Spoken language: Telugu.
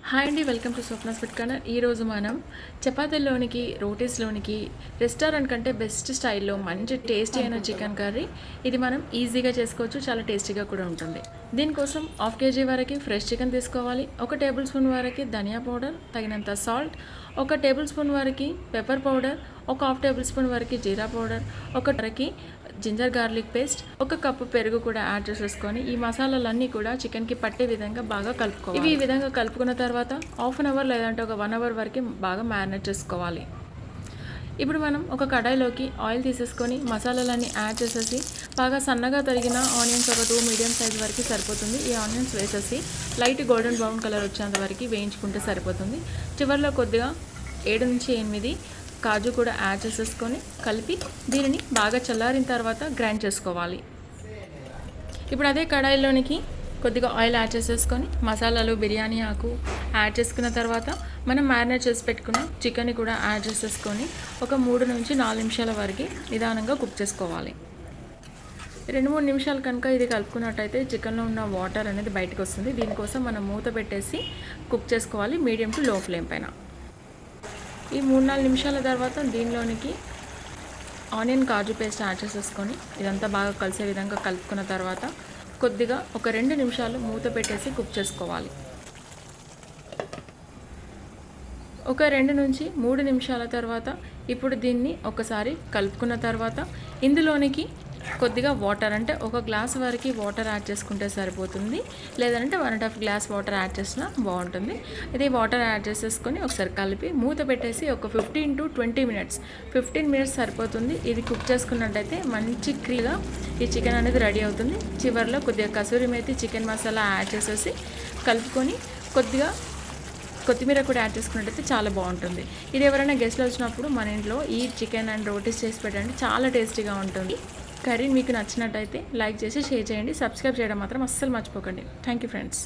హాయ్ అండి, welcome to Swapna's food corner. ఈరోజు మనం చపాతీల్లోనికి రోటీస్లోనికి రెస్టారెంట్ కంటే బెస్ట్ స్టైల్లో మంచి టేస్టీ అయిన చికెన్ కర్రీ. ఇది మనం ఈజీగా చేసుకోవచ్చు, చాలా టేస్టీగా కూడా ఉంటుంది. దీనికోసం 1/2 kg వరకు ఫ్రెష్ చికెన్ తీసుకోవాలి. 1 టేబుల్ స్పూన్ వరకు ధనియా పౌడర్, తగినంత సాల్ట్, 1 టేబుల్ స్పూన్ వరకు పెప్పర్ పౌడర్, 1/2 టేబుల్ స్పూన్ వరకు జీరా పౌడర్, 1 వరకు జింజర్ గార్లిక్ పేస్ట్, 1 కప్పు పెరుగు కూడా యాడ్ చేసేసుకొని ఈ మసాలాలన్నీ కూడా చికెన్కి పట్టే విధంగా బాగా కలుపుకోవాలి. ఇవి ఈ విధంగా కలుపుకున్న తర్వాత హాఫ్ అన్ అవర్ లేదంటే ఒక 1 అవర్ వరకు బాగా మ్యారినేట్ చేసుకోవాలి. ఇప్పుడు మనం ఒక కడాయిలోకి ఆయిల్ తీసేసుకొని మసాలాలన్నీ యాడ్ చేసేసి బాగా సన్నగా తరిగిన ఆనియన్స్ ఒక 2 మీడియం సైజ్ వరకు సరిపోతుంది. ఈ ఆనియన్స్ వేసేసి లైట్ గోల్డెన్ బ్రౌన్ కలర్ వచ్చేంత వరకు వేయించుకుంటే సరిపోతుంది. చివరిలో కొద్దిగా 7 నుంచి 8 కాజు కూడా యాడ్ చేసేసుకొని కలిపి దీనిని బాగా చల్లారిన తర్వాత గ్రైండ్ చేసుకోవాలి. ఇప్పుడు అదే కడాయిలోనికి కొద్దిగా ఆయిల్ యాడ్ చేసేసుకొని మసాలాలు, బిర్యానీ ఆకు యాడ్ చేసుకున్న తర్వాత మనం మ్యారినేట్ చేసి పెట్టుకున్న చికెన్ని కూడా యాడ్ చేసేసుకొని ఒక 3 నుంచి 4 నిమిషాల వరకు నిదానంగా కుక్ చేసుకోవాలి. 2-3 నిమిషాలు కనుక ఇది కలుపుకున్నట్టయితే చికెన్లో ఉన్న వాటర్ అనేది బయటకు వస్తుంది. దీనికోసం మనం మూత పెట్టేసి కుక్ చేసుకోవాలి మీడియం టు లో ఫ్లేమ్ పైన. ఈ 3-4 నిమిషాల తర్వాత దీనిలోనికి ఆనియన్ కాజు పేస్ట్ యాడ్ చేసేసుకొని ఇదంతా బాగా కలిసే విధంగా కలుపుకున్న తర్వాత కొద్దిగా ఒక 2 నిమిషాలు మూత పెట్టేసి కుక్ చేసుకోవాలి. ఒక 2 నుంచి 3 నిమిషాల తర్వాత ఇప్పుడు దీన్ని ఒకసారి కలుపుకున్న తర్వాత ఇందులోనికి కొద్దిగా వాటర్, అంటే 1 గ్లాస్ వరకు వాటర్ యాడ్ చేసుకుంటే సరిపోతుంది. లేదంటే 1.5 గ్లాస్ వాటర్ యాడ్ చేసినా బాగుంటుంది. ఇది వాటర్ యాడ్ చేసేసుకొని ఒకసారి కలిపి మూత పెట్టేసి ఒక 15 to 20 మినిట్స్ 15 మినిట్స్ సరిపోతుంది. ఇది కుక్ చేసుకున్నట్టయితే మంచి క్రీగా ఈ చికెన్ అనేది రెడీ అవుతుంది. చివరిలో కొద్దిగా కసూరి మేతి, చికెన్ మసాలా యాడ్ చేసేసి కలుపుకొని కొద్దిగా కొత్తిమీర కూడా యాడ్ చేసుకున్నట్టయితే చాలా బాగుంటుంది. ఇది ఎవరైనా గెస్ట్లు వచ్చినప్పుడు మన ఇంట్లో ఈ చికెన్ అండ్ రోటీస్ చేసి పెట్టండి, చాలా టేస్టీగా ఉంటుంది. కర్రీ మీకు నచ్చినట్టయితే లైక్ చేసి షేర్ చేయండి. సబ్స్క్రైబ్ చేయడం మాత్రం అస్సలు మర్చిపోకండి. Thank you friends.